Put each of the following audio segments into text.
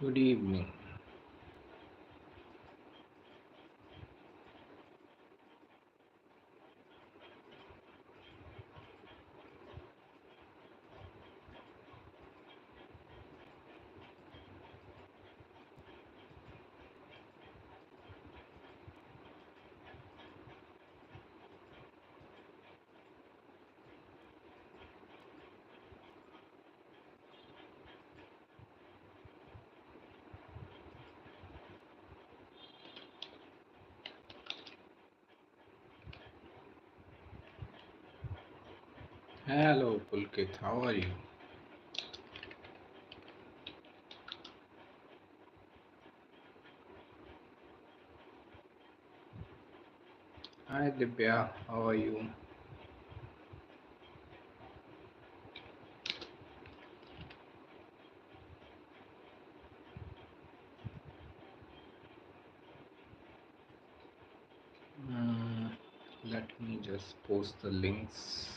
Good evening. Hello, Pulkit. How are you? Hi, Dibya. How are you? Mm, Let me just post the links,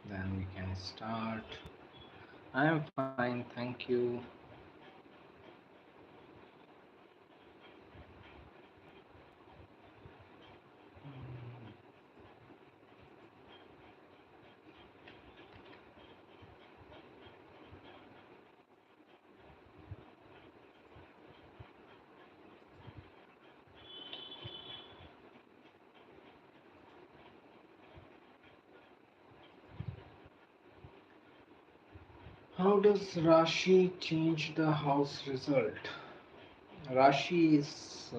then we can start. I am fine, thank you. How does Rashi change the house result? Rashi is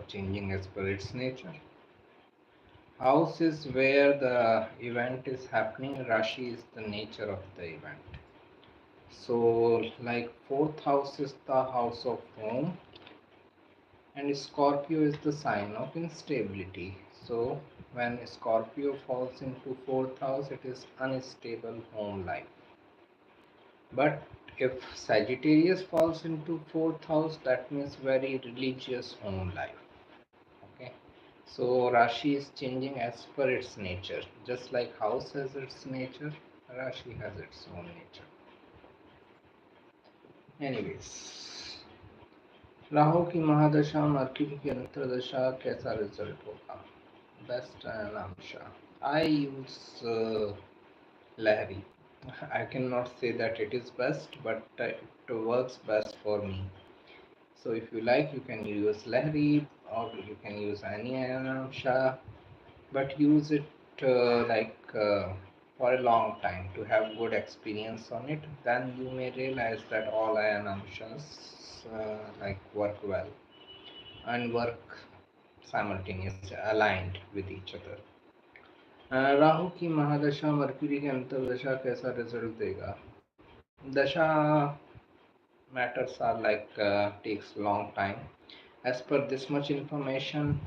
changing as per its nature. House is where the event is happening, Rashi is the nature of the event. So, like fourth house is the house of home, and Scorpio is the sign of instability. So, when Scorpio falls into fourth house, it is unstable home life. But if Sagittarius falls into fourth house, that means very religious home life. Okay. So Rashi is changing as per its nature. Just like house has its nature, Rashi has its own nature. Anyways, Rahu की महादशा mercury की अंतरदशा कैसा result होगा? Best Anamsha. I use Lahari. I cannot say that it is best, but it works best for me. So if you like, you can use Lahari or you can use any Anamsha, but use it for a long time to have good experience on it. Then you may realize that all Anamshas work well and work simultaneously, aligned with each other. Rahu की महादशा mercury की अंतरदशा कैसा result देगा? दशा matters are takes long time. As per this much information,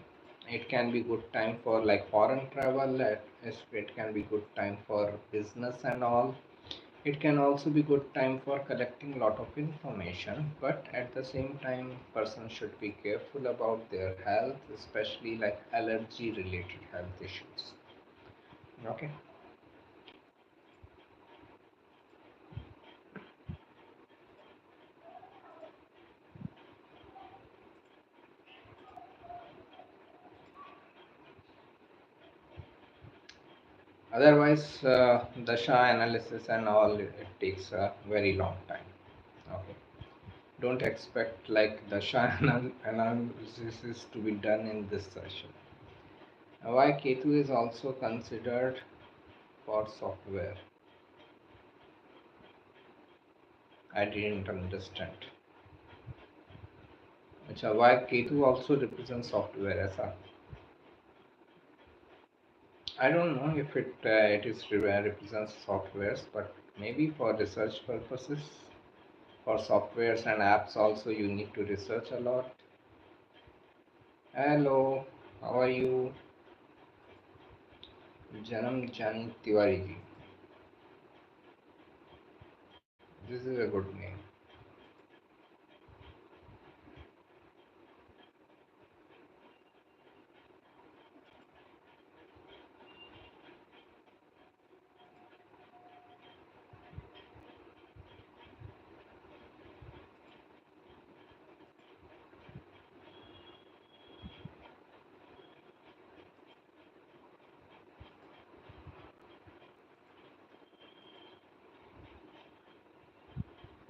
it can be good time for like foreign travel. It can be good time for business and all. It can also be good time for collecting lot of information, but at the same time person should be careful about their health, especially like allergy related health issues. Okay. Otherwise, dasha analysis and all, it takes a very long time. Okay. Don't expect like dasha analysis is to be done in this session. Why Ketu is also considered for software? I didn't understand. Acha, why Ketu also represents software? Aisa? I don't know if it represents softwares, but maybe for research purposes. For softwares and apps also you need to research a lot. Hello, how are you? Janam Jan Tiwari ji. This is a good name.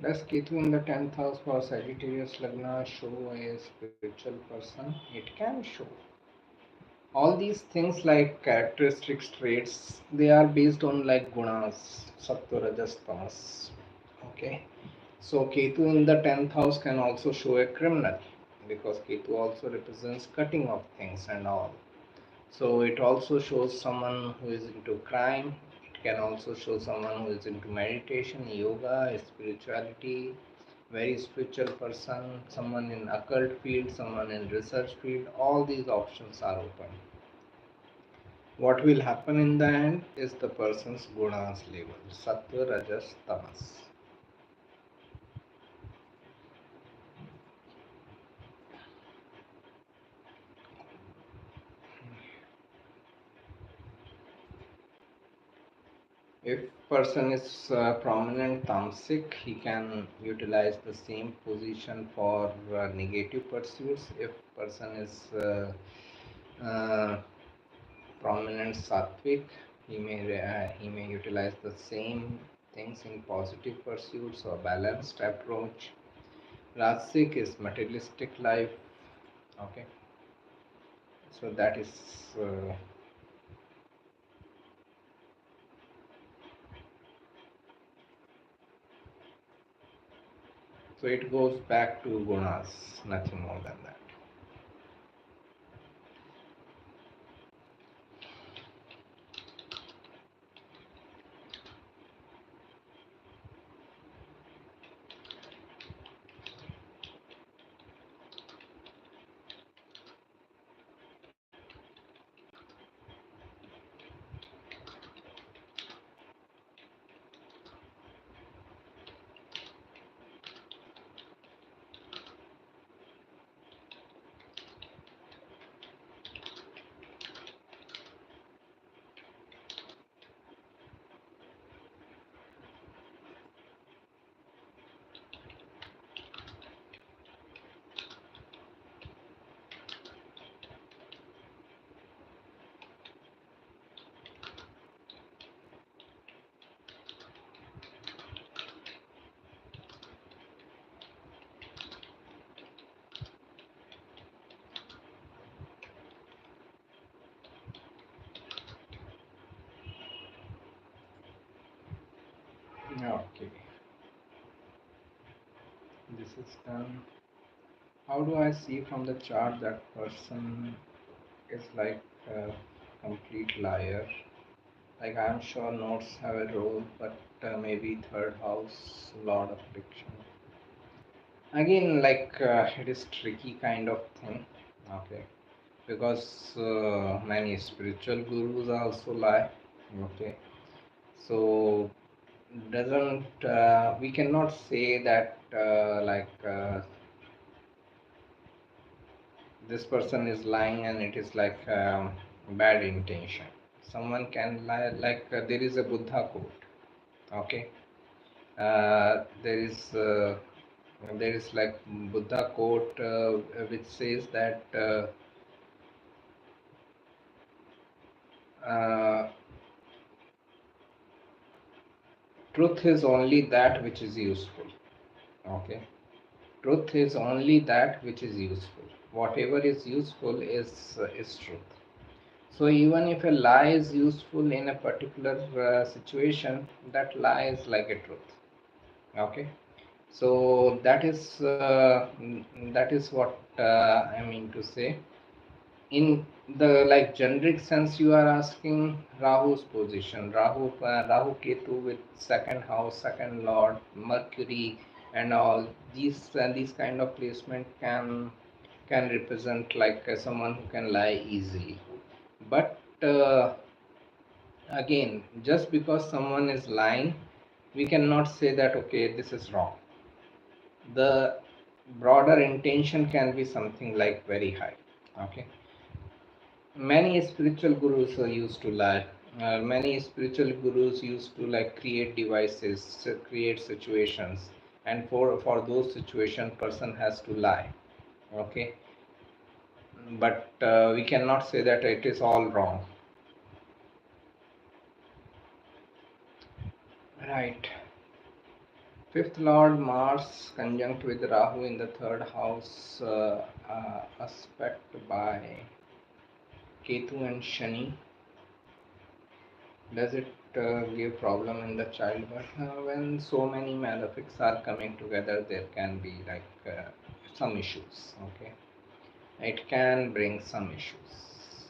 Does Ketu in the 10th house for Sagittarius Lagna show a spiritual person? It can show. All these things like characteristics, traits, they are based on like gunas, sattva, rajas, tamas. Okay. So Ketu in the 10th house can also show a criminal because Ketu also represents cutting of things and all. So it also shows someone who is into crime. It can also show someone who is into meditation, yoga, spirituality, very spiritual person, someone in occult field, someone in research field. All these options are open. What will happen in the end is the person's gunas level, sattva, rajas, tamas. If person is prominent tamasic, he can utilize the same position for negative pursuits. If person is uh, prominent sattvic, he may utilize the same things in positive pursuits or balanced approach. Rajasic is materialistic life. Okay, so that is so it goes back to gunas, nothing more than that. Okay, this is done. How do I see from the chart that person is like a complete liar? Like I'm sure notes have a role, but maybe third house, Lord of Diction. Again, like it is tricky kind of thing. Okay, because many spiritual gurus also lie. Okay, so doesn't we cannot say that this person is lying and it is like bad intention. Someone can lie, like there is a Buddha quote. Okay, there is like Buddha quote which says that uh, truth is only that which is useful. Okay, truth is only that which is useful. Whatever is useful is truth. So even if a lie is useful in a particular situation, that lie is like a truth. Okay, so that is what I mean to say. In the like generic sense, you are asking Rahu's position, Rahu Ketu with second house, second lord, Mercury, and all these kind of placement can represent like someone who can lie easily. But again, just because someone is lying, we cannot say that okay, this is wrong. The broader intention can be something like very high. Okay, many spiritual gurus used to lie. Many spiritual gurus used to like create devices, create situations, and for those situation, person has to lie. Okay, but we cannot say that it is all wrong. Right. Fifth Lord Mars conjunct with Rahu in the third house, aspect by Ketu and Shani. Does it give problem in the childbirth? When so many malefics are coming together, there can be like some issues. Okay, it can bring some issues.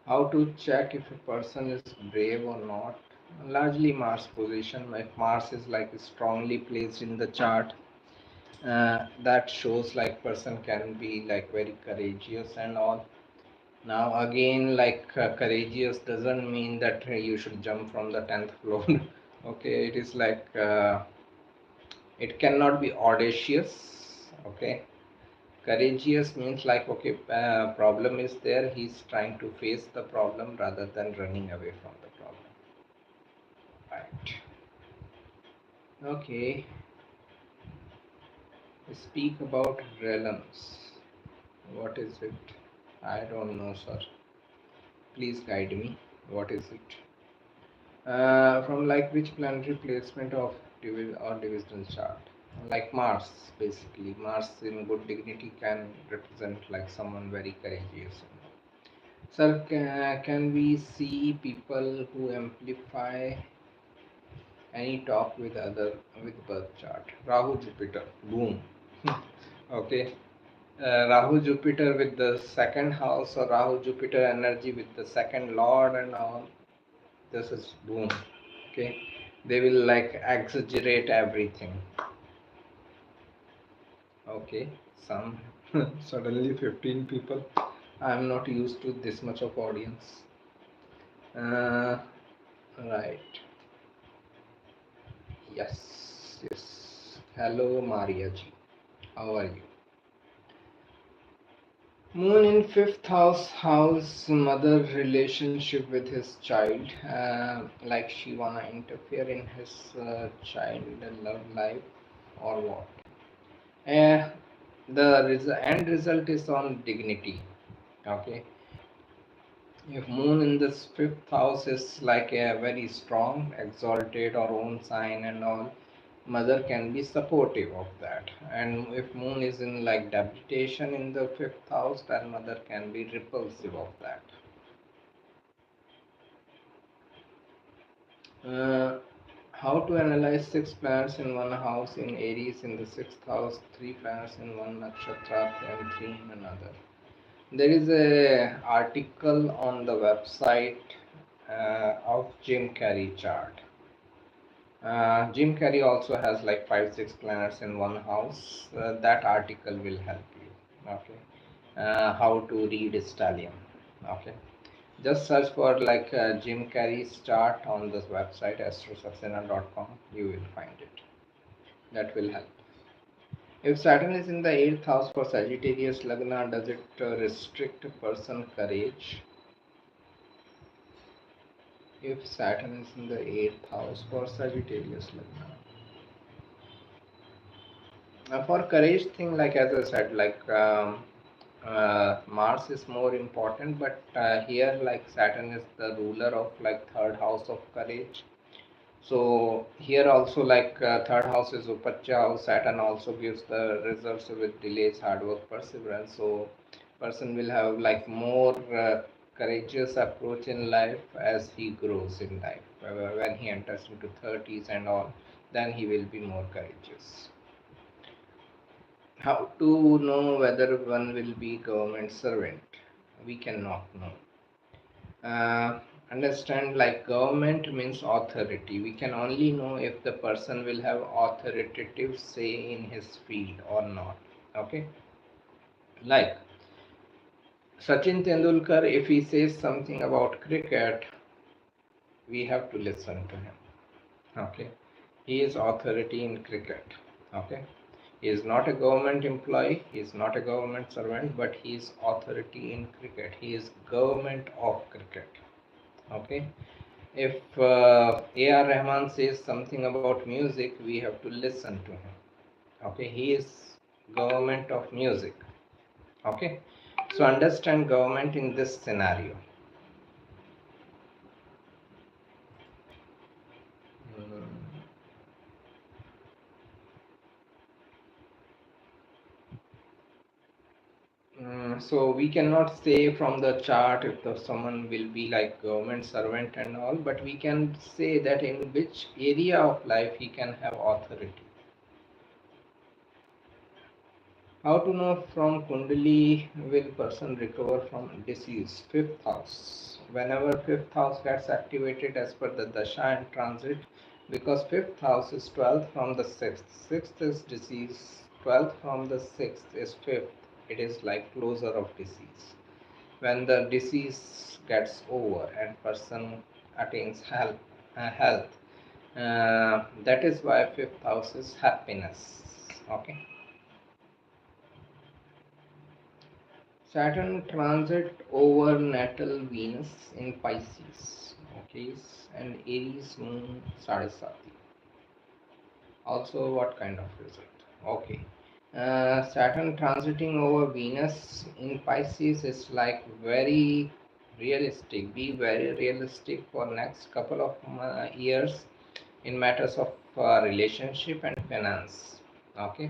How to check if a person is brave or not? Largely Mars position. If Mars is like strongly placed in the chart, that shows like person can be like very courageous and all. Now again, like courageous doesn't mean that you should jump from the 10th floor. Okay, it is like it cannot be audacious. Okay, courageous means like, okay, problem is there, he's trying to face the problem rather than running away from the problem. Right. Okay, speak about realms. What is it? I don't know, sir. Please guide me. What is it? From like which planetary placement of divisional chart? Like Mars, basically. Mars in good dignity can represent like someone very courageous. Sir, can we see people who amplify any talk with other with birth chart? Rahu Jupiter, boom. Okay. Rahu Jupiter with the second house, or Rahu Jupiter energy with the second lord and all. This is boom. Okay, they will like exaggerate everything. Okay, some suddenly 15 people. I'm not used to this much of audience. Right. Yes. Hello Maria ji, how are you? Moon in fifth house, mother relationship with his child, like she wanna interfere in his child love life or what? The end result is on dignity. Okay, if moon in this fifth house is like a very strong, exalted or own sign and all, mother can be supportive of that. And if moon is in like debilitation in the fifth house, then mother can be repulsive of that. How to analyze six planets in one house in Aries in the sixth house, three planets in one nakshatra and three in another? There is a article on the website of Jim Carrey chart. Jim Carrey also has like 5-6 planets in one house. That article will help you. Okay, how to read stellium. Okay, just search for like Jim Carrey's chart on this website astrosaxena.com. You will find it. That will help. If Saturn is in the 8th house for Sagittarius Lagna, does it restrict a person courage? If Saturn is in the 8th house for Sagittarius Lagna. For courage thing, like as I said, like Mars is more important, but here like Saturn is the ruler of like third house of courage. So here also like third house is Upacha house. Saturn also gives the results with delays, hard work, perseverance. So person will have like more courageous approach in life as he grows in life. When he enters into 30s and all, then he will be more courageous. How to know whether one will be government servant? We cannot know. Understand like government means authority. We can only know if the person will have authoritative say in his field or not. Okay, like Sachin Tendulkar, if he says something about cricket, we have to listen to him. Okay, he is authority in cricket. Okay, he is not a government employee, he is not a government servant, but he is authority in cricket. He is government of cricket. Okay, if A.R. Rahman says something about music, we have to listen to him. Okay, he is government of music. Okay, so understand government in this scenario. So we cannot say from the chart if someone will be like government servant and all, but we can say that in which area of life he can have authority. How to know from Kundali will person recover from disease? Fifth house. Whenever fifth house gets activated as per the dasha and transit, because fifth house is 12th from the sixth. Sixth is disease. 12th from the sixth is fifth. It is like closer of disease. When the disease gets over and person attains health, that is why fifth house is happiness. Okay. Saturn transit over natal Venus in Pisces, okay, and Aries moon Sadisati. Also, what kind of result? Okay. Saturn transiting over Venus in Pisces is like very realistic. Be very realistic for next couple of years in matters of relationship and finance. Okay.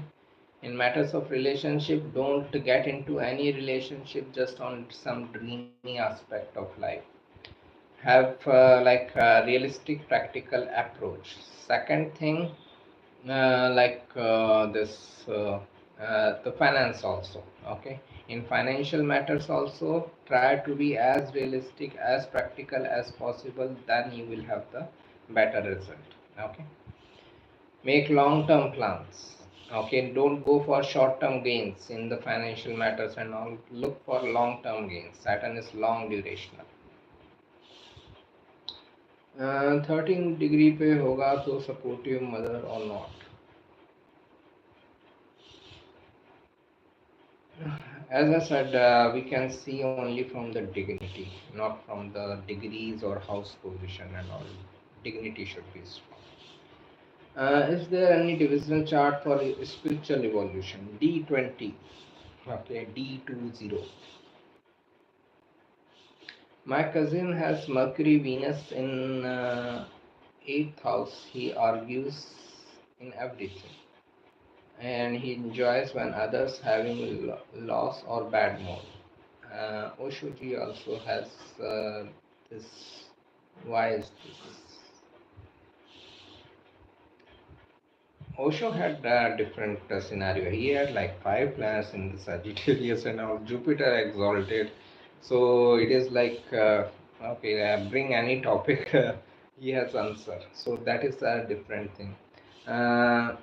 In matters of relationship, don't get into any relationship just on some dreamy aspect of life. Have like a realistic practical approach. Second thing, this the finance also. Okay, in financial matters also try to be as realistic as practical as possible, then you will have the better result. Okay, make long term plans. Okay, don't go for short term gains in the financial matters and all. Look for long term gains. Saturn is long durational. 13 degree पे होगा तो supportive mother और not. As I said, we can see only from the dignity, not from the degrees or house position and all. Dignity should be strong. Is there any divisional chart for spiritual evolution? D20. Okay, D20. My cousin has Mercury Venus in 8th house. He argues in everything, and he enjoys when others having loss or bad mood. Oshoji also has this. Why is this? Osho had a different scenario. He had like 5 planets in the Sagittarius and now Jupiter exalted. So it is like, okay, bring any topic, he has answer. So that is a different thing. Uh,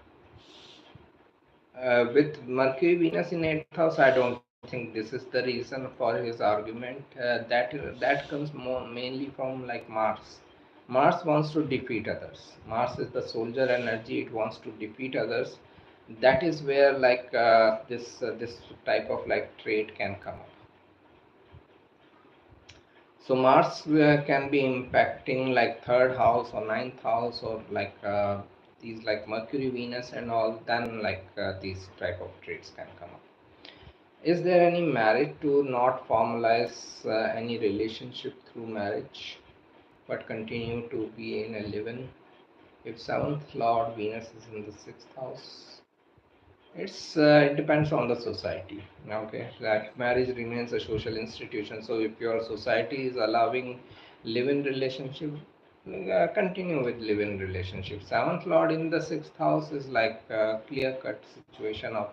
with Mercury Venus in 8th house, I don't think this is the reason for his argument. That comes more mainly from like Mars. Mars wants to defeat others. Mars is the soldier energy. It wants to defeat others. That is where like this type of like trait can come up. So Mars can be impacting like third house or ninth house or like these like Mercury, Venus, and all. Then like these type of traits can come up. Is there any merit to not formalize any relationship through marriage, but continue to be in a live-in? If seventh Lord Venus is in the sixth house, it depends on the society. Okay, that marriage remains a social institution. So if your society is allowing live-in relationship, continue with live-in relationship. Seventh Lord in the sixth house is like a clear-cut situation of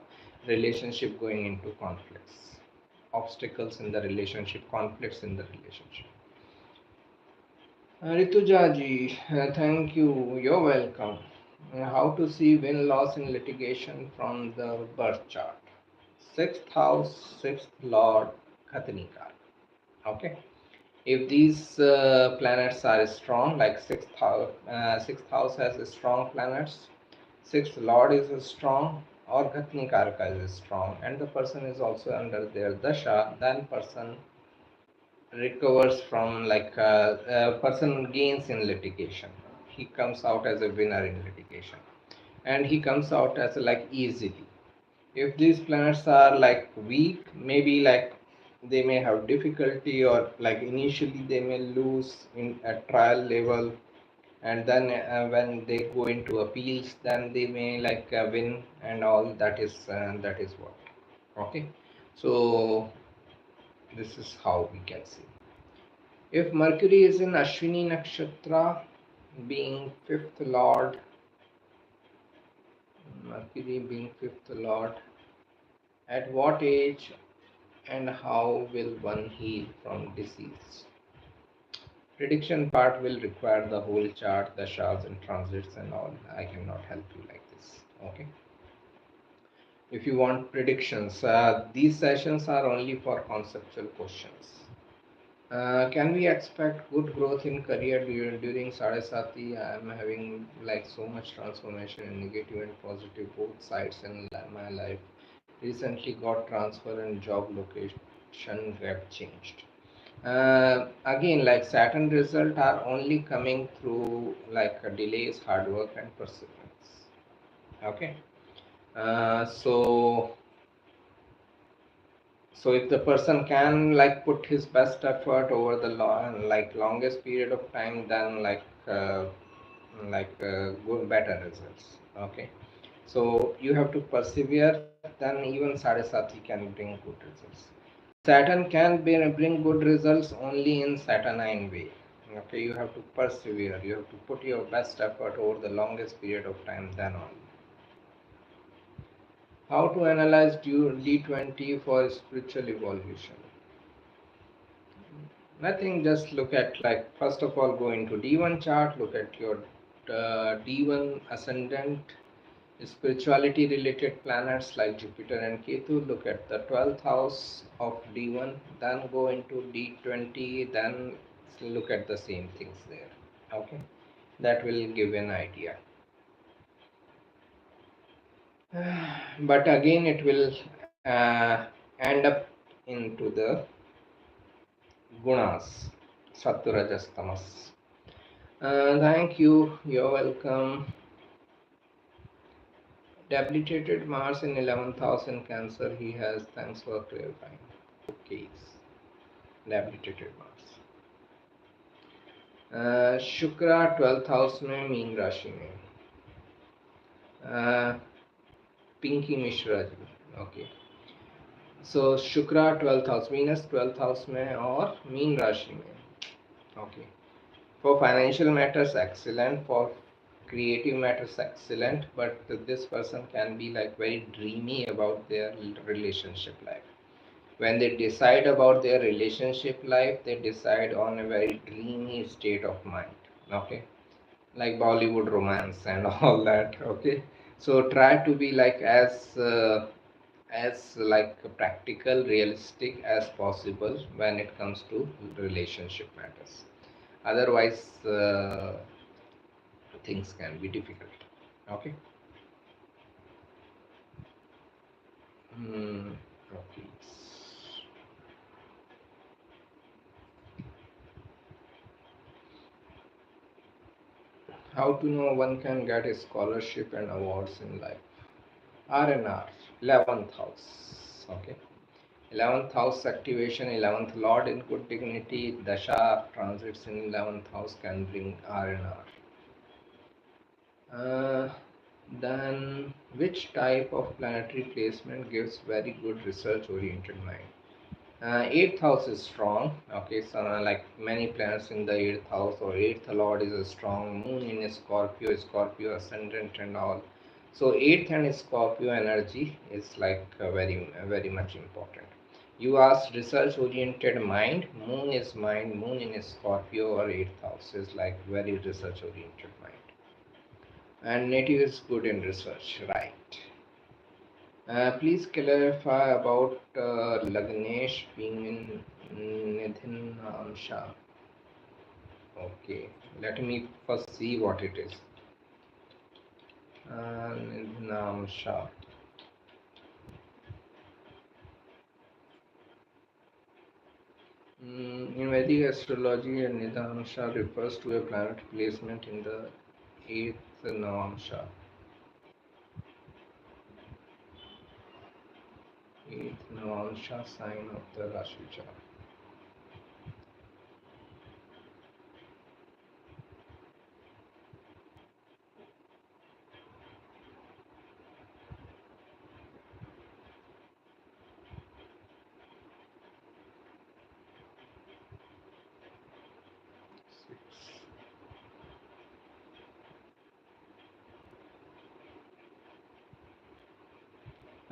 relationship going into conflicts, obstacles in the relationship, conflicts in the relationship. Rituja ji, thank you. You're welcome. How to see win loss in litigation from the birth chart? Sixth house, sixth lord, Khatnikar. Okay. If these planets are strong, like sixth house has strong planets, sixth lord is strong, or Ghatnikarka is strong, and the person is also under their dasha, then person recovers from like a person gains in litigation. He comes out as a winner in litigation, and he comes out as like easily. If these planets are like weak, maybe like they may have difficulty or like initially they may lose in a trial level, and then when they go into appeals, then they may like win and all. That is what. Okay, so This is how we can see. If Mercury is in Ashwini Nakshatra, being fifth lord, Mercury being fifth lord, at what age and how will one heal from disease? Prediction part will require the whole chart, the dashas and transits and all. I cannot help you like this. Okay. If you want predictions, these sessions are only for conceptual questions. Can we expect good growth in career during Sadasati? I am having like so much transformation in negative and positive both sides in my life. Recently got transfer and job location get changed. Again, like Saturn result are only coming through like delays, hard work and perseverance. Okay. So if the person can like put his best effort over the longest period of time, then good better results. Okay. So you have to persevere. Then even Sadhasati can bring good results. Saturn can bring good results only in Saturnine way. Okay, you have to persevere. You have to put your best effort over the longest period of time. Then on. How to analyze D20 for spiritual evolution? Nothing, just look at like first of all go into D1 chart, look at your D1 ascendant, spirituality related planets like Jupiter and Ketu, look at the 12th house of D1, then go into D20, then look at the same things there. Okay, that will give an idea. But again, it will end up into the gunas, sattva tamas. Thank you. You're welcome. Debilitated Mars in 11th house in Cancer. He has. Thanks for clarifying. Okay. Debilitated Mars. शुक्र 12th house में mean राशि में. Pinky Mishra ji. Okay. सो शुक्र 12th house, Venus 12th house में और mean राशि में. Okay. For financial matters, excellent. For creative matters, excellent. But this person can be like very dreamy about their relationship life. When they decide about their relationship life, they decide on a very dreamy state of mind. Okay, like Bollywood romance and all that. Okay, so try to be like as like practical, realistic as possible when it comes to relationship matters. Otherwise, things can be difficult. Okay. Okay. How to know one can get a scholarship and awards in life? RNR, 11th house. Okay. 11th house activation, 11th lord in good dignity, dasha transits in 11th house can bring RNR. Then which type of planetary placement gives very good research oriented mind? 8th house is strong. Okay, so like many planets in the 8th house or 8th lord is a strong. Moon in Scorpio, Scorpio ascendant and all. So 8th and Scorpio energy is like very much important. You asked research oriented mind. Moon is mind. Moon in Scorpio or 8th house is like very research oriented mind. And native is good in research, right? Please clarify about Lagnesh being in Nidhin Amsha. Okay, let me first see what it is. Nidhin Amsha. In Vedic astrology, Nidhamsha refers to a planet placement in the 8th Navamsha. 8th Navamsha sign of the Rashi chart.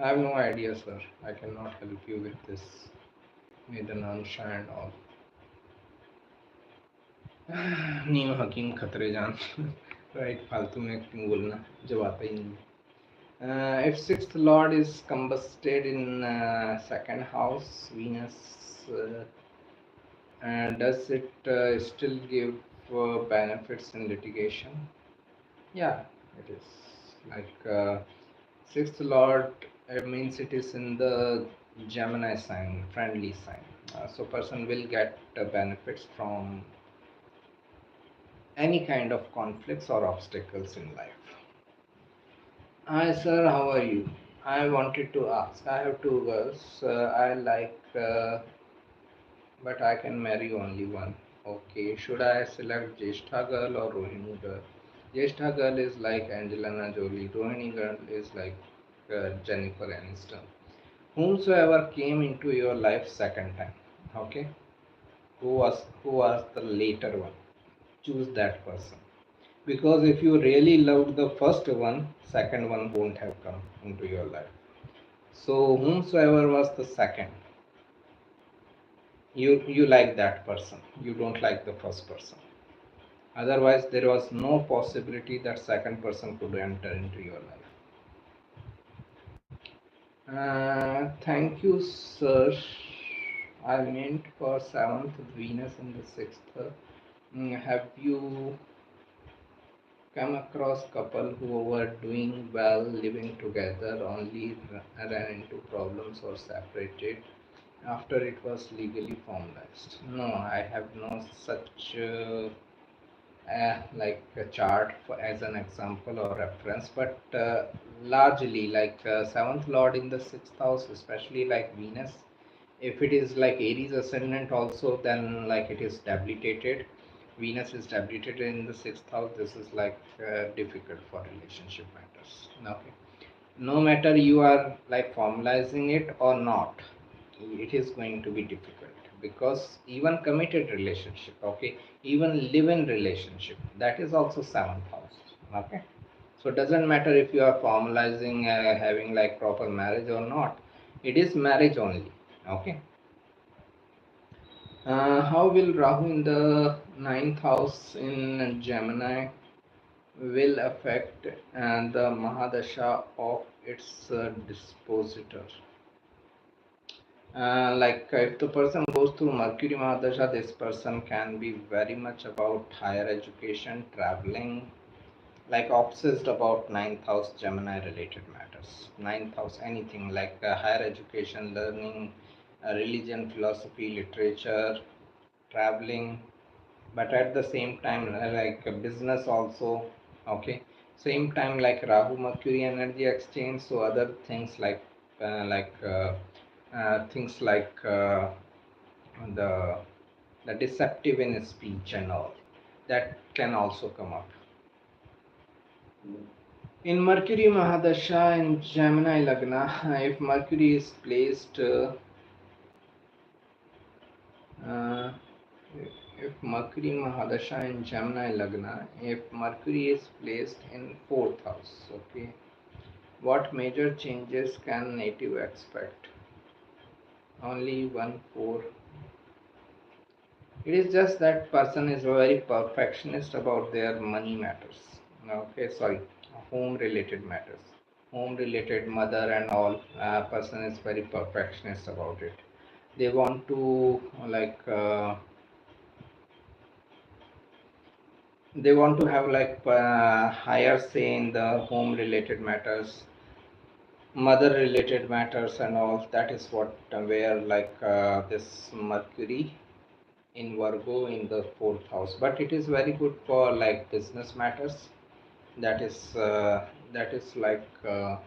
I have no idea, sir. I cannot help you with this. Maiden Ansha and all. नीम हकीम खतरे जान. Right, फालतू में क्यों बोलना जब आता ही नहीं. If sixth lord is combusted in second house, Venus, does it still give benefits in litigation? Yeah, it is. Like sixth lord means it is in the Gemini sign, friendly sign. So person will get benefits from any kind of conflicts or obstacles in life. Hi sir, how are you? I wanted to ask. I have two girls. I like, but I can marry only one. Okay, should I select Jeshta girl or Rohini girl? Jeshta girl is like Angelina Jolie. Rohini girl is like Jennifer Aniston. Whomsoever came into your life second time. Okay, who was the later one? Choose that person. Because if you really loved the first one, second one won't have come into your life. So whomsoever was the second, you like that person. You don't like the first person. Otherwise, there was no possibility that second person could enter into your life. Thank you, sir. I meant for seventh Venus in the sixth. Have you come across couple who were doing well, living together, only ran into problems or separated after it was legally formalized? No, I have no such like a chart for as an example or reference, but largely like seventh lord in the sixth house, especially like Venus, if it is like Aries ascendant also, then like it is debilitated. Venus is debilitated in the sixth house. This is like difficult for relationship matters. Okay, no matter you are like formalizing it or not, it is going to be difficult, because even committed relationship, okay, even live-in relationship, that is also seventh house. Okay, so it doesn't matter if you are formalizing having like proper marriage or not, it is marriage only. Okay. How will Rahu in the ninth house in Gemini will affect the Mahadasha of its dispositor? Like if the person goes through Mercury Mahadasha, this person can be very much about higher education, traveling, like obsessed about ninth house Gemini related matters. Ninth house, anything like higher education, learning, religion, philosophy, literature, traveling, but at the same time like business also. Okay, same time like Rahu Mercury energy exchange, so other things like things like the the deceptive in speech and all, that can also come up. In Mercury Mahadasha in Gemini Lagna, if Mercury is placed uh, if Mercury Mahadasha in Gemini Lagna, if Mercury is placed in fourth house, okay, what major changes can native expect? Only 1 4. It is just that person is very perfectionist about their money matters. Okay, sorry, home related matters. Home related, mother and all. Person is very perfectionist about it. They want to like. They want to have like higher say in the home related matters, mother related matters and all. That is what where like this Mercury in Virgo in the fourth house, but it is very good for like business matters. That is like a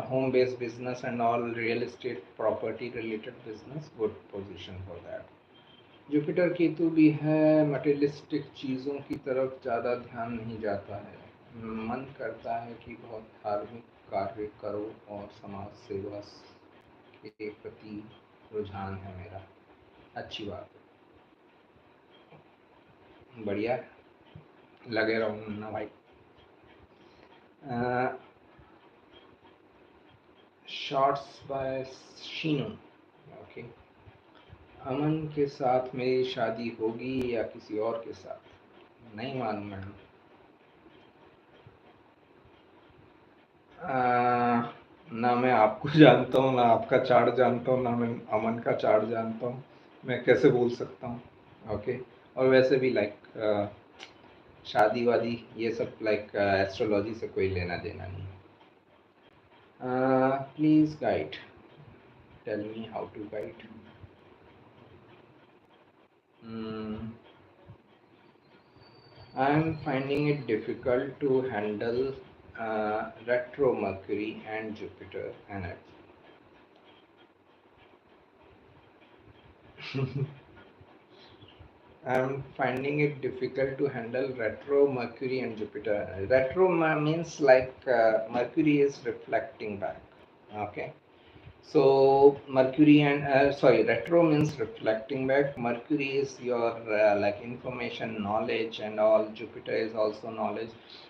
home based business and all, real estate property related business, good position for that. Jupiter Ketu भी है, materialistic चीज़ों की तरफ ज़्यादा ध्यान नहीं जाता है, मन करता है कि बहुत धार्मिक कार्य करो और समाज सेवा के प्रति रुझान है मेरा. अच्छी बात है, बढ़िया है, लगे रहो मुन्ना भाई. Shorts by Sheenu. Okay, Aman के साथ मेरी शादी होगी या किसी और के साथ, नहीं मालूम मैडम। ना मैं आपको जानता हूँ, ना आपका चार्ट जानता हूँ, ना मैं अमन का चार्ट जानता हूँ, मैं कैसे बोल सकता हूँ। ओके, और वैसे भी लाइक शादी वादी ये सब लाइक एस्ट्रोलॉजी से कोई लेना देना नहीं। Please guide, tell me how to guide. I am finding it difficult to handle retro Mercury and Jupiter energy. I am finding it difficult to handle retro Mercury and Jupiter energy. Retro means like Mercury is reflecting back. Okay. So Mercury and sorry, retro means reflecting back. Mercury is your like information, knowledge, and all. Jupiter is also knowledge.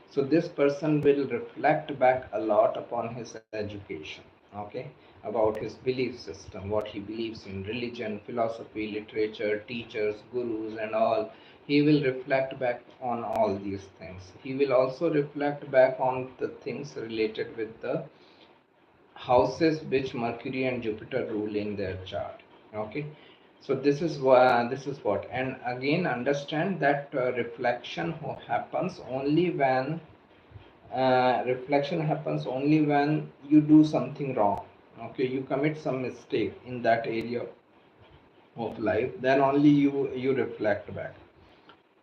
So this person will reflect back a lot upon his education. Okay, about his belief system, what he believes in, religion, philosophy, literature, teachers, gurus, and all. He will reflect back on all these things. He will also reflect back on the things related with the houses which Mercury and Jupiter rule in their chart. Okay, so this is what, and again understand that reflection happens only when you do something wrong. Okay, you commit some mistake in that area of life, then only you reflect back.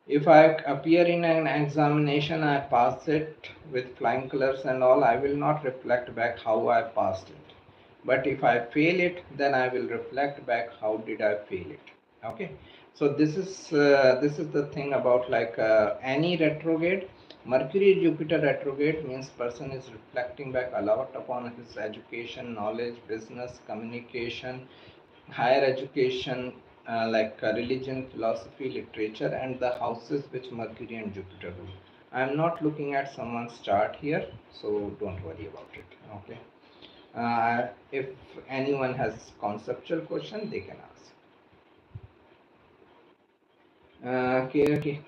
If I appear in an examination, I pass it with flying colors and all, I will not reflect back how I passed it. But if I fail it, then I will reflect back how did I fail it. Okay. So this is the thing about like any retrograde. Mercury Jupiter retrograde means person is reflecting back a lot upon his education, knowledge, business, communication, higher education, like religion, philosophy, literature, and the houses which Mercury and Jupiter rule. I am not looking at someone's chart here, so don't worry about it. Okay. If anyone has conceptual question, they can ask.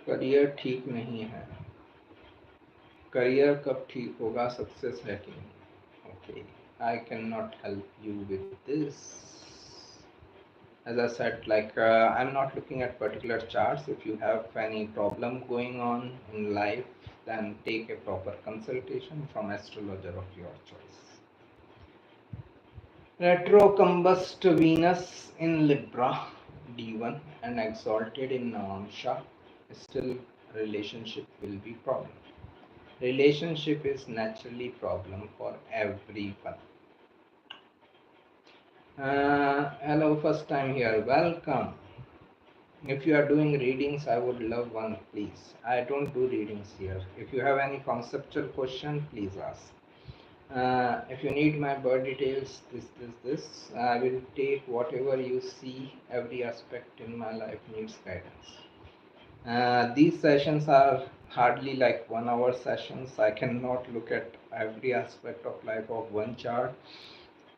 Career ठीक नहीं है, career कब ठीक होगा, success है कि नहीं? Okay, I cannot help you with this. As I said, like I'm not looking at particular charts. If you have any problem going on in life, then take a proper consultation from astrologer of your choice. Retrocombust Venus in Libra, D1, and exalted in Navamsha, still relationship will be problem. Relationship is naturally problem for everyone. Hello, first time here, welcome. If you are doing readings, I would love one, please. I don't do readings here. If you have any conceptual question, please ask. If you need my birth details, this, I will take whatever you see. Every aspect in my life needs guidance. These sessions are hardly like 1 hour sessions. I cannot look at every aspect of life of one chart.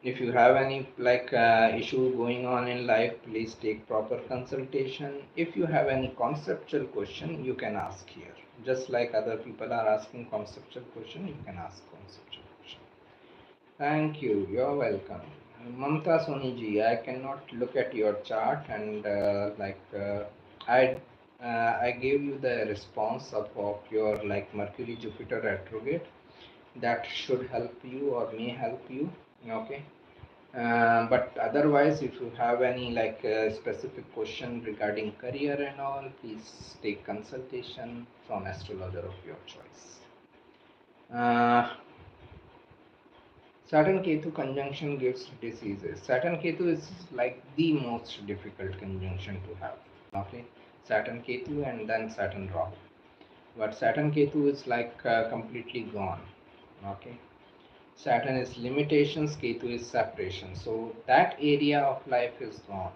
If you have any like issue going on in life, please take proper consultation. If you have any conceptual question, you can ask here. Just like other people are asking conceptual question, you can ask conceptual question. Thank you. You're welcome. Mamta Soni ji, I cannot look at your chart and I I gave you the response of your like Mercury Jupiter retrograde. That should help you or may help you. Okay. But otherwise, if you have any like specific question regarding career and all, please take consultation from astrologer of your choice. Saturn Ketu conjunction gives diseases. Saturn Ketu is like the most difficult conjunction to have. Okay, Saturn Ketu and then Saturn Rahu. But Saturn Ketu is like completely gone. Okay, Saturn is limitations, Ketu is separation. So that area of life is gone.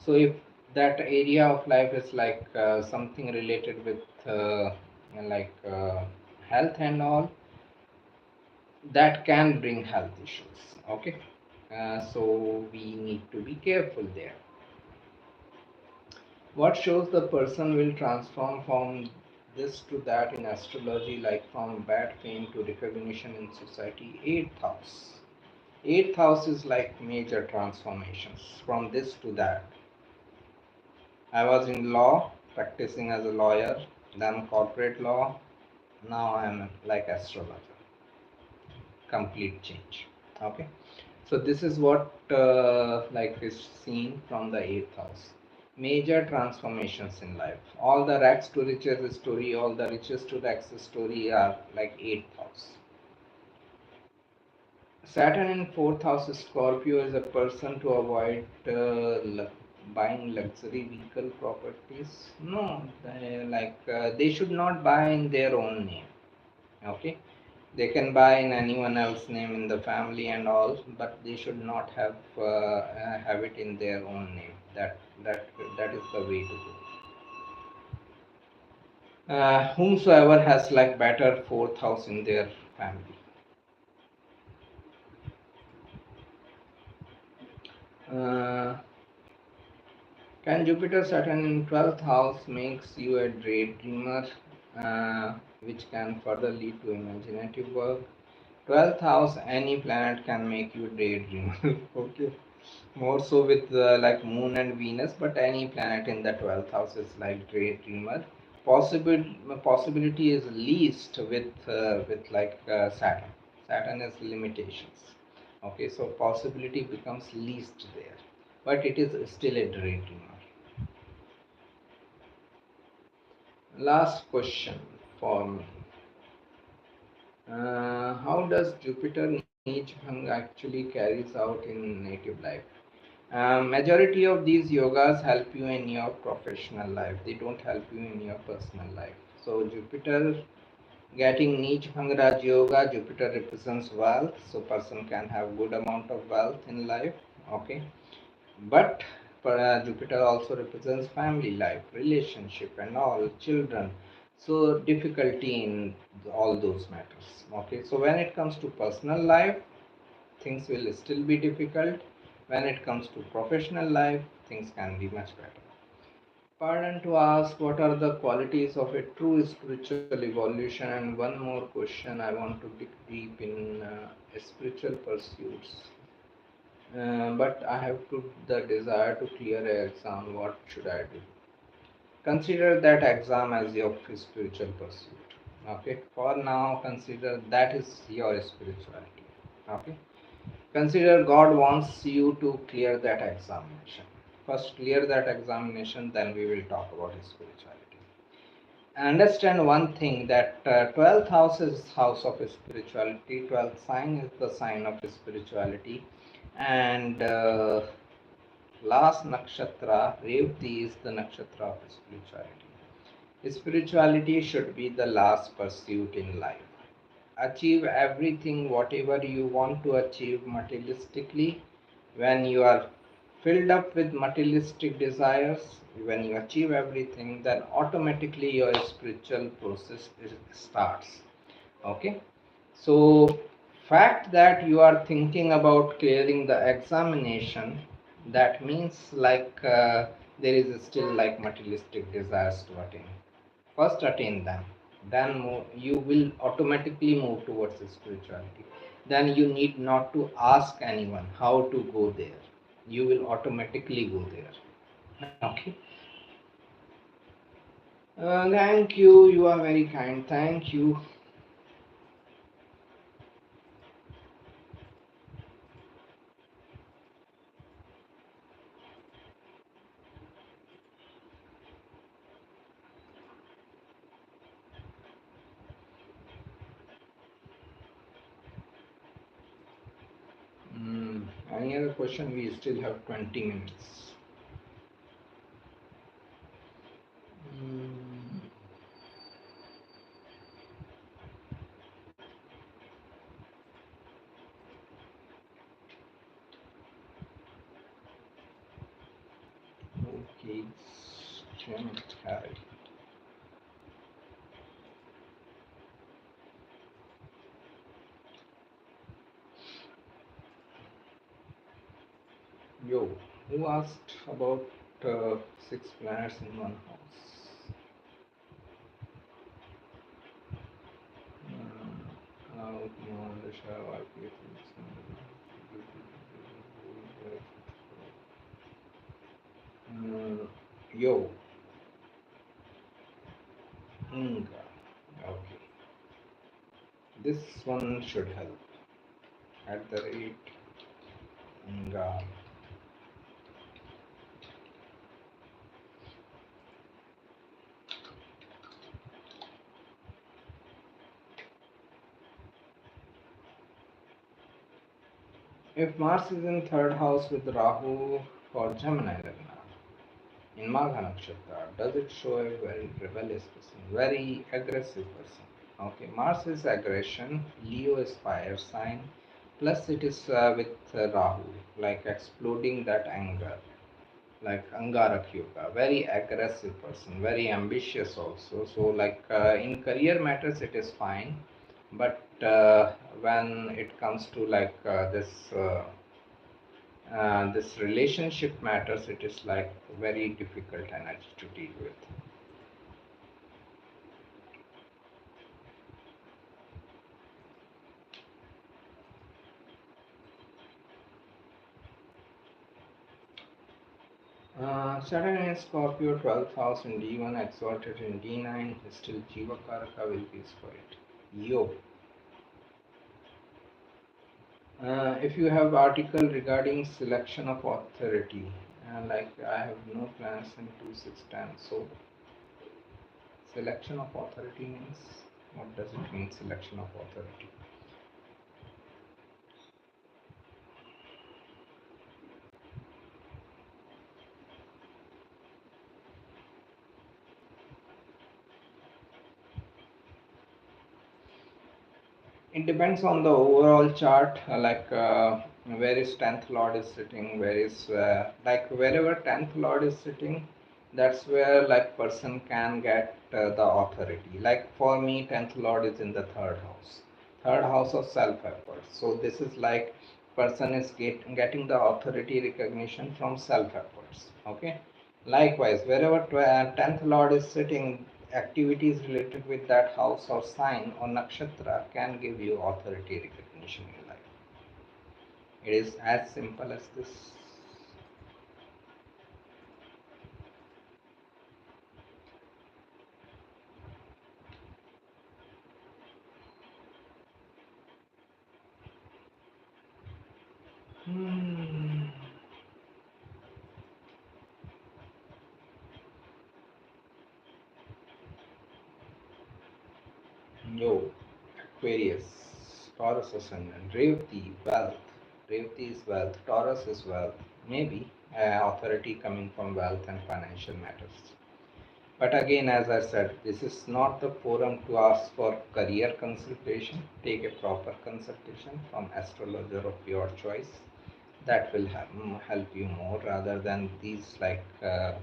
So if that area of life is like something related with like health and all, that can bring health issues. Okay. So we need to be careful there. What shows the person will transform from this to that in astrology, like from bad fame to recognition in society? Eighth house. Eighth house is like major transformations from this to that. I was in law, practicing as a lawyer, then corporate law. Now I'm like astrologer. Complete change. Okay. So this is what like is seen from the eighth house. Major transformations in life. All the rags to riches story, all the riches to rags story are like eighth house. Saturn in fourth house Scorpio is a person to avoid buying luxury vehicle properties. No, they should not buy in their own name. Okay, they can buy in anyone else's name in the family and all, but they should not have it in their own name. That is the way to go. Whomsoever has like better fourth house in their family. Uh, Can Jupiter Saturn in 12th house makes you a daydreamer, which can further lead to imaginative work? 12th house, any planet can make you daydreamer. Okay, more so with like Moon and Venus, but any planet in the 12th house is like daydreamer. Possible Possibility is least with like Saturn. Saturn has limitations. Okay, so possibility becomes least there, but it is still a daydreamer. Last question for me. How does Jupiter Nijbhang actually carries out in native life? Majority of these yogas help you in your professional life. They don't help you in your personal life. So Jupiter getting Nijbhang Raj Yoga, Jupiter represents wealth. So person can have good amount of wealth in life. Okay. But Jupiter also represents family life, relationship, and all children. So difficulty in all those matters. Okay, so when it comes to personal life, things will still be difficult. When it comes to professional life, things can be much better. Pardon to ask, what are the qualities of a true spiritual evolution? And one more question, I want to dig deep in spiritual pursuits. But I have to the desire to clear an exam. What should I do? Consider that exam as your spiritual pursuit. Okay. For now, consider that is your spirituality. Okay. Consider God wants you to clear that examination. First, clear that examination. Then we will talk about spirituality. Understand one thing that 12th house is house of spirituality. 12th sign is the sign of spirituality, and last nakshatra, Revati, is the nakshatra of spirituality. Spirituality should be the last pursuit in life. Achieve everything, whatever you want to achieve materialistically. When you are filled up with materialistic desires, when you achieve everything, then automatically your spiritual process starts. Okay, so fact that you are thinking about clearing the examination, that means like there is still like materialistic desires to attain. First attain them, then you will automatically move towards spirituality. Then you need not to ask anyone how to go there, you will automatically go there. Okay. Thank you, you are very kind, thank you. Any other question? We still have 20 minutes. Mm, okay, strength habit. Yo, who asked about six planets in one house? Yo, Inga. Okay, this one should help. At the rate Inga. If Mars is in third house with Rahu for Gemini Lagna in Magha Nakshatra, does it show a very rebellious person, very aggressive person? Okay, Mars is aggression, Leo is fire sign, plus it is with Rahu, like exploding that anger, like Angarak Yoga, very aggressive person, very ambitious also. So, like in career matters, it is fine, but when it comes to like this relationship matters, it is like very difficult energy to deal with. Saturn in Scorpio, 12th house in D1, exalted in D9, still Jiva Karaka will be squared. Yo. If you have article regarding selection of authority, like I have no plans in 2610, so selection of authority means, what does it mean, selection of authority? It depends on the overall chart, where is 10th lord is sitting, where is like wherever 10th lord is sitting, that's where like person can get the authority. Like for me, 10th lord is in the third house of self effort. So this is like person is getting the authority recognition from self efforts. Okay. Likewise, wherever 10th lord is sitting, activities related with that house or sign or nakshatra can give you authority recognition in life. It is as simple as this. Hmm. Yo, Aquarius, Taurus ascendant, Revati, wealth. Revati is wealth, Taurus is wealth. Maybe authority coming from wealth and financial matters. But again, as I said, this is not the forum to ask for career consultation. Take a proper consultation from astrologer of your choice. That will help you more rather than these like a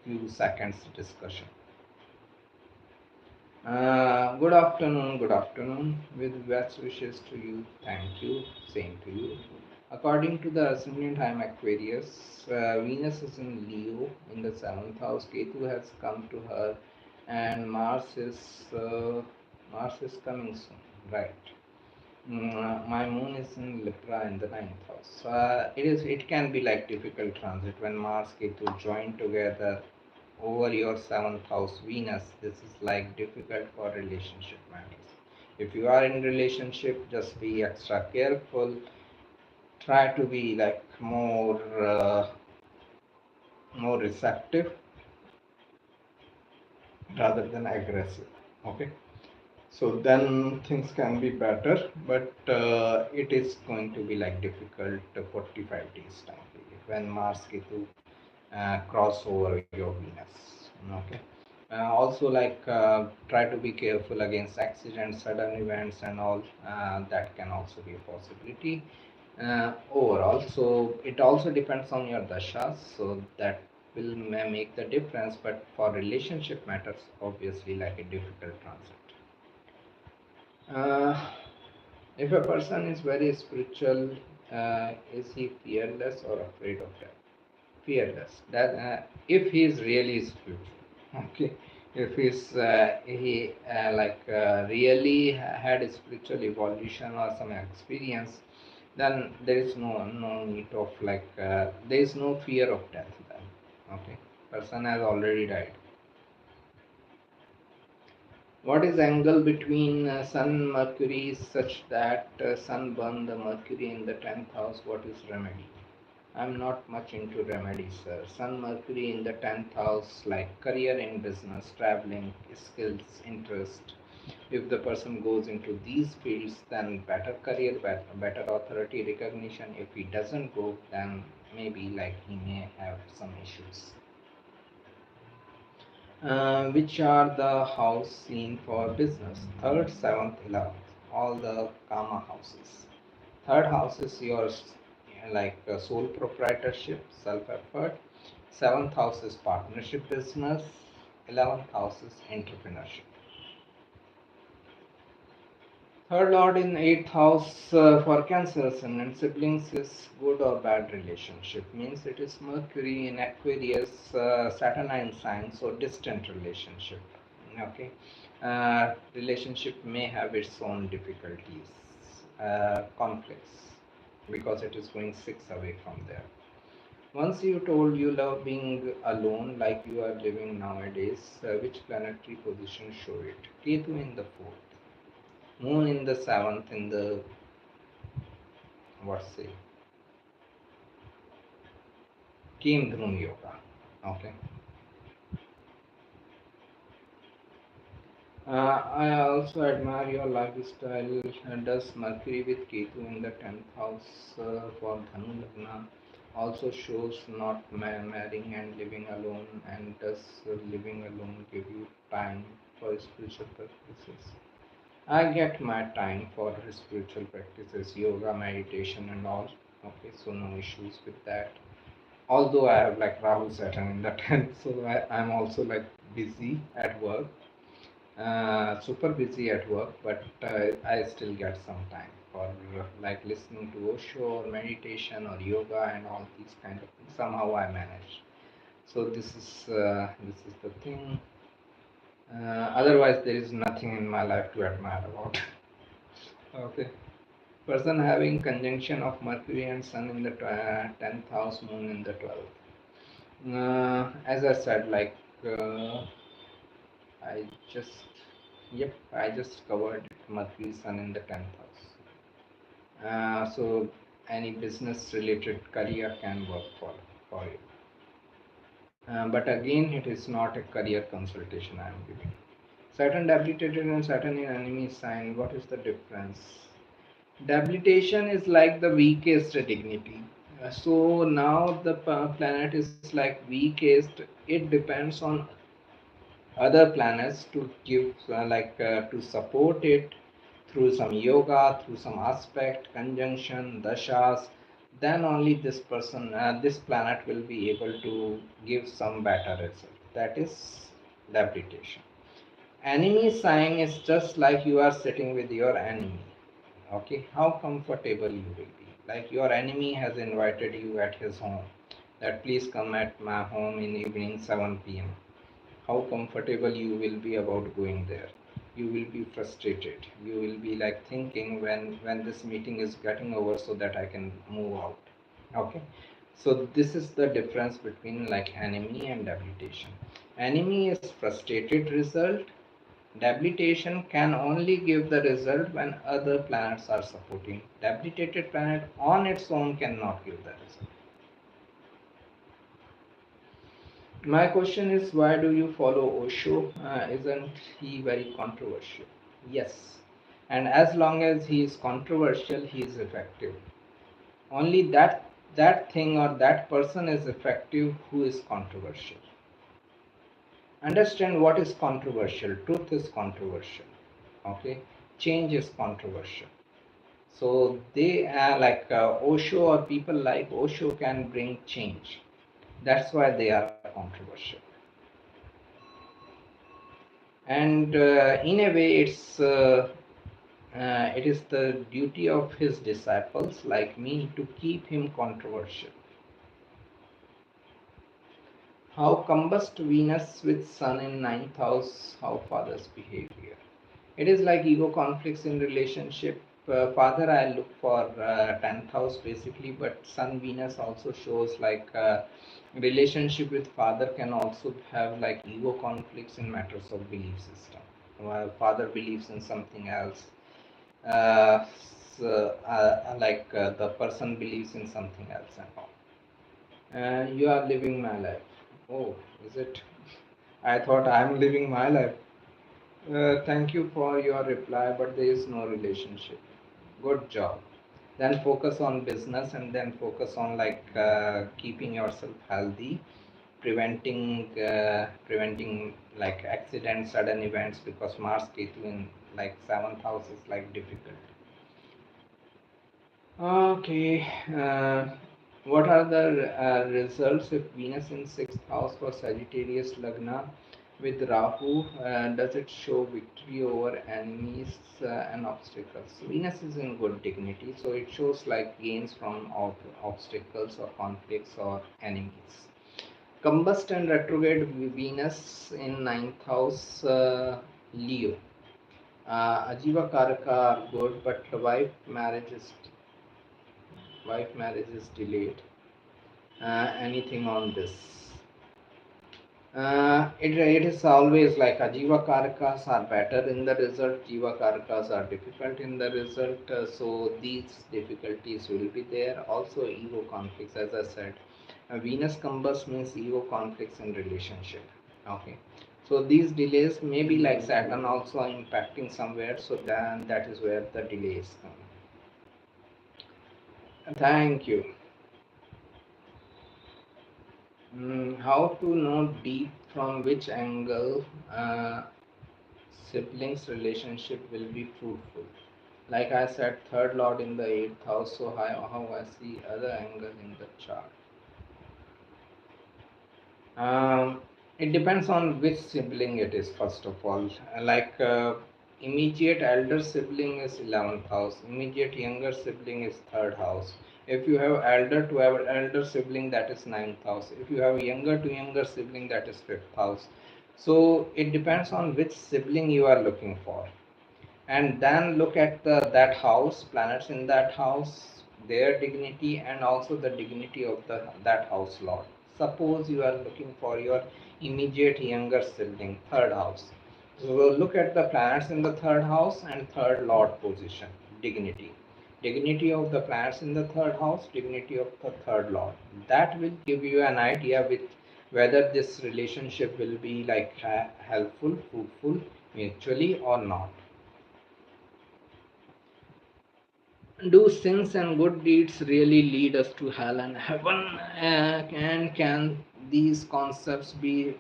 few seconds discussion. Good afternoon, good afternoon. With best wishes to you. Thank you. Same to you. According to the ascendant, I am Aquarius. Venus is in Leo in the seventh house. Ketu has come to her, and Mars is coming soon. Right. My moon is in Libra in the ninth house. It can be like difficult transit when Mars Ketu join together over your seventh house Venus. This is like difficult for relationship matters. If you are in relationship, just be extra careful. Try to be like more receptive rather than aggressive. Okay, so then things can be better, but it is going to be like difficult 45 days time period when Mars Ketu cross over your Venus. Okay. Also, try to be careful against accidents, sudden events, and all. That can also be a possibility. Overall, so it also depends on your dashas, so that will may make the difference. But for relationship matters, obviously, like a difficult transit. If a person is very spiritual, Is he fearless or afraid of death? Fearless. That if he is really spiritual, okay. If he really had a spiritual evolution or some experience, then there is no need of there is no fear of death. Then, okay, person has already died. What is angle between Sun Mercury such that Sun burn the Mercury in the 10th house? What is remedy? I'm not much into remedies, sir. Sun Mercury in the 10th house, like career in business, traveling, skills, interest. If the person goes into these fields, then better career, better authority recognition. If he doesn't go, then maybe like he may have some issues. Which are the house seen for business? Third, seventh, 11th, all the karma houses. Third house is yours, sole proprietorship, self effort. Seventh house is partnership business. 11th house is entrepreneurship. Third lord in 8th house for Cancer Sun and siblings is good or bad relationship. Means it is Mercury in Aquarius, Saturnine sign, so distant relationship. Okay, relationship may have its own difficulties, conflicts, because it is going 6 away from there. Once you told you love being alone like you are living nowadays, which planetary position show it? Ketu in the fourth. Moon in the seventh in the what say Kim Dhrum Yoga. Okay. I also admire your lifestyle. Does Mercury with Ketu in the 10th house for Dhanu Lagna also shows not marrying and living alone? And does living alone give you time for spiritual practices? I get my time for spiritual practices, yoga, meditation, and all. Okay, so no issues with that. Although I have like Rahu Saturn in the 10th, so I'm also like busy at work, super busy at work, but I still get some time for like listening to Osho or meditation or yoga and all these kind of things. Somehow I manage. So this is the thing. Otherwise, there is nothing in my life to admire about. Okay. Person having conjunction of Mercury and Sun in the 10th house, Moon in the 12th. As I said, I just, yep, I just covered it. Mercury, Sun in the 10th house. So any business related career can work for you. But again, it is not a career consultation I am giving. Saturn debilitated and Saturn in enemy sign. What is the difference? Debilitation is like the weakest dignity. So now the planet is like weakest. It depends on other planets to give to support it through some yoga, through some aspect, conjunction, dashas. Then only this planet will be able to give some better result. That is debilitation. Enemy sign is just like you are sitting with your enemy. Okay, how comfortable you will be. Like your enemy has invited you at his home, that please come at my home in evening 7 p.m. How comfortable you will be about going there. You will be frustrated. You will be like thinking when this meeting is getting over so that I can move out. Okay, so this is the difference between like enemy and debilitation. Enemy is frustrated result. Debilitation can only give the result when other planets are supporting. Debilitated planet on its own cannot give the result. My question is, why do you follow Osho? Isn't he very controversial? Yes. And as long as he is controversial, he is effective. Only that thing or that person is effective who is controversial. Understand what is controversial. Truth is controversial. Okay. Change is controversial. So they are Osho or people like Osho can bring change. That's why they are controversial. And in a way, it's It is the duty of his disciples like me to keep him controversial. How combust Venus with Sun in ninth house, how father's behavior. It is like ego conflicts in relationship. Father, I look for 10th house basically, but Sun Venus also shows like relationship with father can also have like ego conflicts in matters of belief system. While father believes in something else, the person believes in something else and all. And you are living my life. Oh, is it? I thought I am living my life. Thank you for your reply, but there is no relationship. Good job. Then focus on business and then focus on like keeping yourself healthy, preventing like accidents, sudden events because Mars Ketu in like seventh house is like difficult. Okay, what are the results if Venus in sixth house for Sagittarius Lagna with Rahu? Does it show victory over enemies and obstacles? Venus is in good dignity, so it shows like gains from obstacles or conflicts or enemies. Combust and retrograde Venus in ninth house Leo. Ajiva Karaka are good, but wife marriage is delayed. Anything on this? It is always like Ajiva Karakas are better in the result, Jiva Karakas are difficult in the result. So these difficulties will be there. Also, ego conflicts, as I said. Venus combust means ego conflicts in relationship. Okay. So these delays may be like Saturn also impacting somewhere. So then that is where the delays come. Thank you. How to know deep from which angle siblings relationship will be fruitful? Like I said, third lord in the eighth house, so how I see other angle in the chart. Um, it depends on which sibling it is, first of all. Like immediate elder sibling is 11th house, immediate younger sibling is third house. If you have elder to elder sibling, that is ninth house. If you have younger to younger sibling, that is fifth house. So it depends on which sibling you are looking for, and then look at that house, planets in that house, their dignity, and also the dignity of that house lord. Suppose you are looking for your immediate younger sibling, third house. So look at the planets in the third house and third lord position, dignity of the planets in the third house, dignity of the third lord. That will give you an idea with whether this relationship will be like helpful, fruitful, mutually or not. Do sins and good deeds really lead us to hell and heaven? And can these concepts be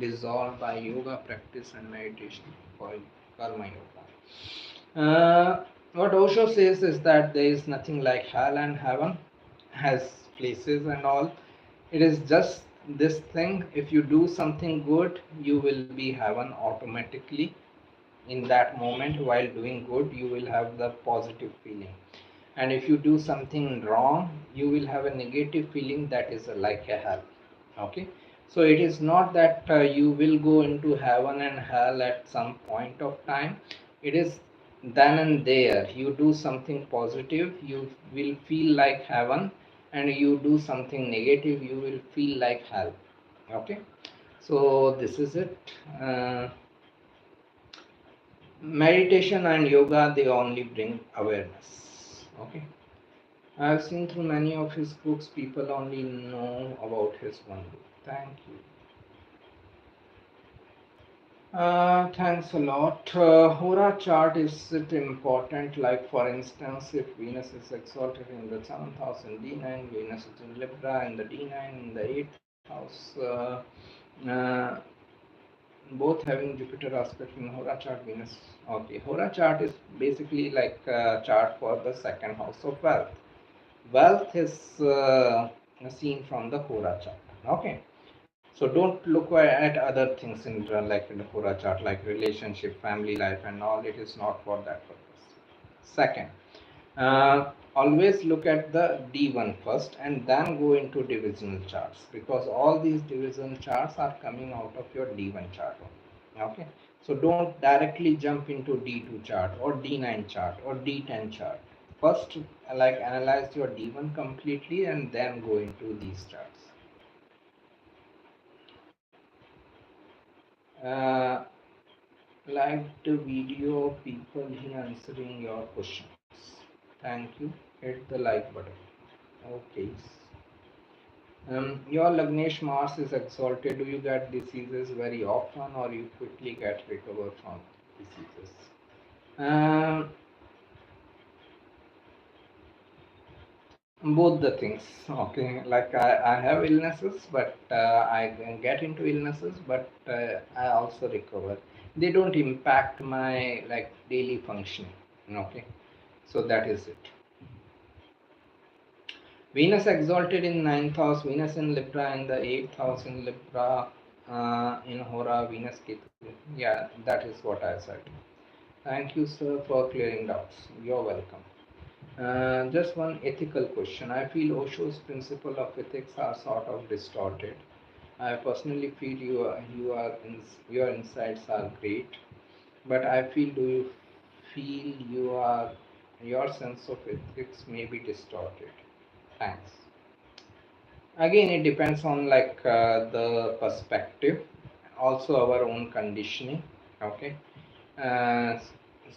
dissolved by yoga practice and meditation for karma yoga? What Osho says is that there is nothing like hell and heaven as places and all. It is just this thing. If you do something good, you will be heaven automatically. In that moment while doing good, you will have the positive feeling, and if you do something wrong, you will have a negative feeling, that is like a hell. Okay, so it is not that you will go into heaven and hell at some point of time. It is then and there. You do something positive, you will feel like heaven, and you do something negative, you will feel like hell. Okay, so this is it. Meditation and yoga, they only bring awareness. Okay, I have seen through many of his books, people only know about his one book. Thank you. Thanks a lot. Hora chart, is it important? Like for instance, if Venus is exalted in the 7th house in D9, Venus is in Libra in the D9 in the 8th house, uh, both having Jupiter aspect in Hora chart, Venus. Okay, Hora chart is basically like a chart for the second house of wealth. Wealth is seen from the Hora chart. Okay, so don't look at other things in like in the Hora chart, like relationship, family life, and all. It is not for that purpose. Second, always look at the D1 first and then go into divisional charts, because all these divisional charts are coming out of your D1 chart only. Okay, so don't directly jump into D2 chart or D9 chart or D10 chart. First, like analyze your D1 completely and then go into these charts. Uh, like the video, people here answering your questions. Thank you. Hit the like button. Okay. Your Lagnesh Mars is exalted. Do you get diseases very often or you quickly get recover from diseases? Um, Both the things. Okay, like I have illnesses, but I get into illnesses, but I also recover. They don't impact my like daily functioning. Okay, so that is it. Venus exalted in ninth house, Venus in Libra in the eighth house in Libra, in Hora, Venus Ketu. Yeah, that is what I said. Thank you, sir, for clearing doubts. You're welcome. Just one ethical question. I feel Osho's principle of ethics are sort of distorted. I personally feel your insights are great, but I feel do you feel your sense of ethics may be distorted? Thanks. Again, it depends on like the perspective, also our own conditioning. Okay, uh,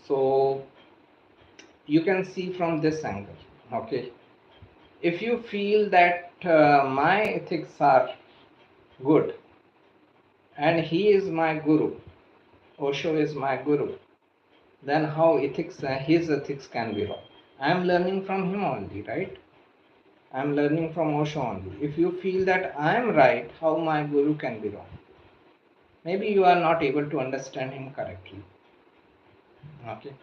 so you can see from this angle. Okay, if you feel that my ethics are good and he is my guru, Osho is my guru, then how his ethics can be wrong? I am learning from him only, right? I am learning from Osho only. If you feel that I am right, how my guru can be wrong? Maybe you are not able to understand him correctly. Okay,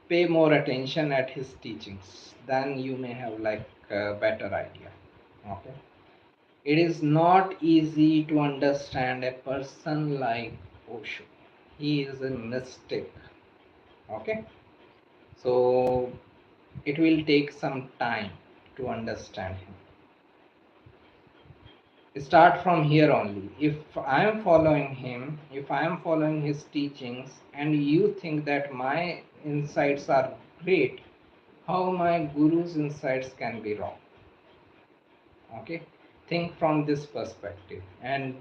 pay more attention at his teachings, then you may have like a better idea. Okay, it is not easy to understand a person like Osho. He is a mystic. Okay, so it will take some time to understand him. Start from here only. If I am following him, if I am following his teachings, and you think that my insights are great, how my guru's insights can be wrong? Okay, think from this perspective, and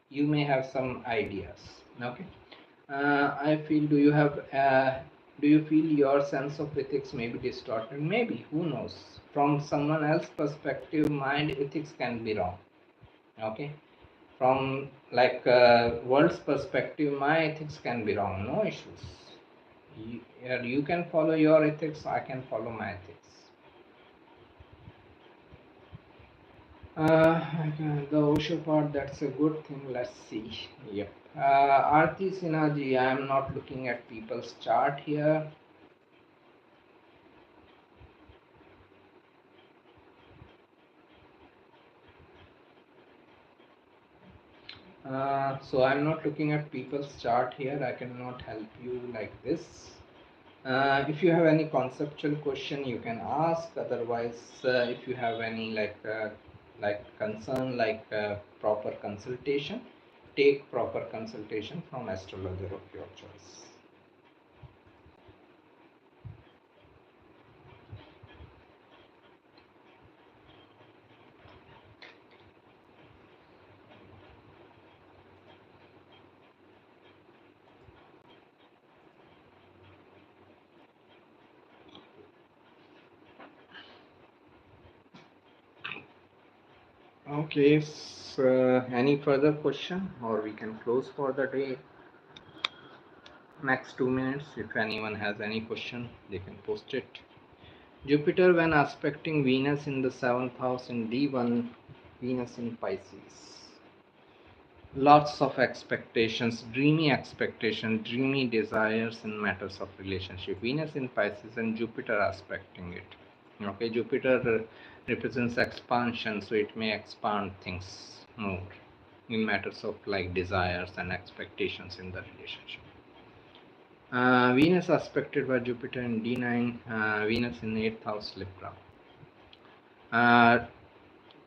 you may have some ideas. Okay, I feel. Do you have? Do you feel your sense of ethics may be distorted? Maybe. Who knows? From someone else's perspective, mind ethics can be wrong. Okay, from like world's perspective, my ethics can be wrong. No issues. You can follow your ethics, I can follow my ethics. The Osho part, that's a good thing. Let's see. Yep. Aarti Sinha ji, I am not looking at people's chart here. So I'm not looking at people's chart here. I cannot help you like this. If you have any conceptual question, you can ask. Otherwise, if you have any like concern, like proper consultation, take proper consultation from astrologer of your choice. Okay, so any further question, or we can close for the day? Next 2 minutes. If anyone has any question, they can post it. Jupiter, when aspecting Venus in the 7th house in D1, Venus in Pisces. Lots of expectations, dreamy desires in matters of relationship. Venus in Pisces and Jupiter aspecting it. Okay, Jupiter represents expansion, so it may expand things more in matters of like desires and expectations in the relationship. Venus aspected by Jupiter in D9, Venus in 8th house Libra.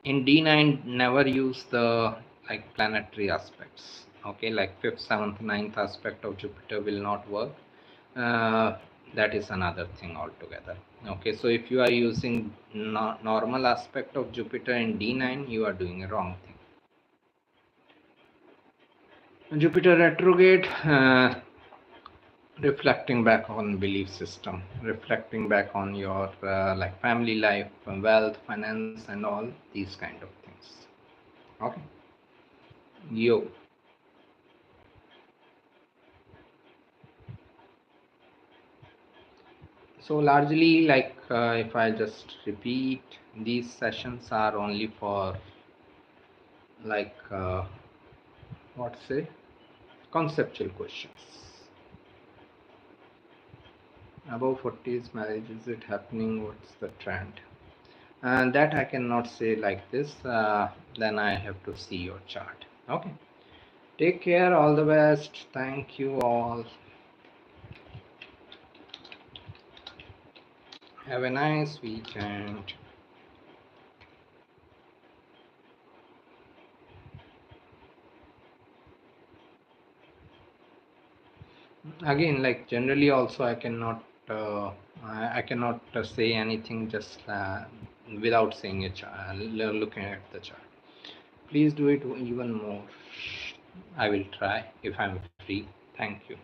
In D9, never use the like planetary aspects. Okay, like 5th, 7th, 9th aspect of Jupiter will not work. Uh, that is another thing altogether. Okay, so if you are using normal aspect of Jupiter in D9, you are doing a wrong thing. Jupiter retrograde, reflecting back on belief system, reflecting back on your like family life, wealth, finance, and all these kind of things. Okay, yo. So largely, like if I just repeat, these sessions are only for like what say conceptual questions. Above 40s marriage, is it happening? What's the trend? And that I cannot say like this. Then I have to see your chart. Okay. Take care. All the best. Thank you all. Have a nice weekend. Again, like generally also I cannot I cannot say anything just without seeing a chart, looking at the chart. Please do it even more. I will try if I'm free. Thank you.